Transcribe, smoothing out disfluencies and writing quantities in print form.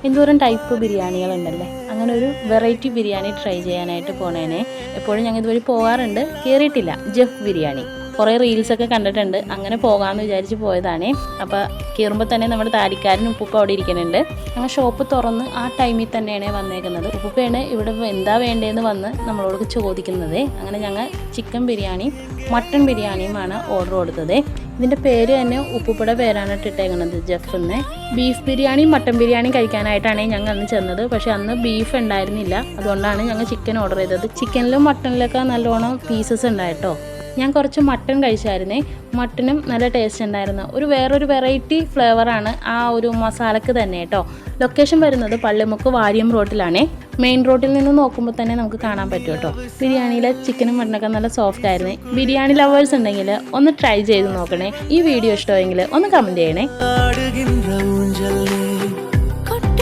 എന്തോരം ടൈപ്പ് ബിരിയാണികളുണ്ടല്ലേ. അങ്ങനെ ഒരു വെറൈറ്റി ബിരിയാണി ട്രൈ ചെയ്യാനായിട്ട് പോണേനെ. എപ്പോഴും ഞങ്ങൾ ഇതുവഴി പോകാറുണ്ട്, കയറിയിട്ടില്ല. ജഫ് ബിരിയാണി കുറേ റീൽസൊക്കെ കണ്ടിട്ടുണ്ട്, അങ്ങനെ പോകാമെന്ന് വിചാരിച്ച് പോയതാണേ. അപ്പോൾ കയറുമ്പോൾ തന്നെ നമ്മുടെ താടിക്കാരൻ ഉപ്പുപ്പ അവിടെ ഇരിക്കുന്നുണ്ട്. ഞങ്ങൾ ഷോപ്പ് തുറന്ന് ആ ടൈമിൽ തന്നെയാണ് വന്നേക്കുന്നത്. ഉപ്പുപ്പയാണ് ഇവിടെ എന്താ വേണ്ടതെന്ന് വന്ന് നമ്മളോട് ചോദിക്കുന്നത്. അങ്ങനെ ഞങ്ങൾ ചിക്കൻ ബിരിയാണിയും മട്ടൺ ബിരിയാണിയുമാണ് ഓർഡർ കൊടുത്തത്. ഇതിൻ്റെ പേര് തന്നെ ഉപ്പുപ്പയുടെ പേരാണ് ഇട്ടിട്ടേക്കുന്നത്, ജഫ് എന്ന്. ബീഫ് ബിരിയാണിയും മട്ടൺ ബിരിയാണിയും കഴിക്കാനായിട്ടാണ് ഞങ്ങൾ അന്ന് ചെന്നത്. പക്ഷേ അന്ന് ബീഫ് ഉണ്ടായിരുന്നില്ല, അതുകൊണ്ടാണ് ഞങ്ങൾ ചിക്കൻ ഓർഡർ ചെയ്തത്. ചിക്കനിലും മട്ടണിലൊക്കെ നല്ലോണം പീസസ് ഉണ്ടായിട്ടോ. ഞാൻ കുറച്ച് മട്ടൺ കഴിച്ചായിരുന്നേ. മട്ടനും നല്ല ടേസ്റ്റ് ഉണ്ടായിരുന്നു. വേറൊരു വെറൈറ്റി ഫ്ലേവറാണ് ആ ഒരു മസാലക്ക് തന്നെ കേട്ടോ. ലൊക്കേഷൻ വരുന്നത് പള്ളിമുക്ക് വാര്യം റോഡിലാണേ. മെയിൻ റോഡിൽ നിന്ന് നോക്കുമ്പോൾ തന്നെ നമുക്ക് കാണാൻ പറ്റും കേട്ടോ. ബിരിയാണിയിലെ ചിക്കനും മട്ടനൊക്കെ നല്ല സോഫ്റ്റ് ആയിരുന്നേ. ബിരിയാണി ലവേഴ്സ് ഉണ്ടെങ്കിൽ ഒന്ന് ട്രൈ ചെയ്ത് നോക്കണേ. ഈ വീഡിയോ ഇഷ്ടമെങ്കിൽ ഒന്ന് കമൻറ്റ് ചെയ്യണേ.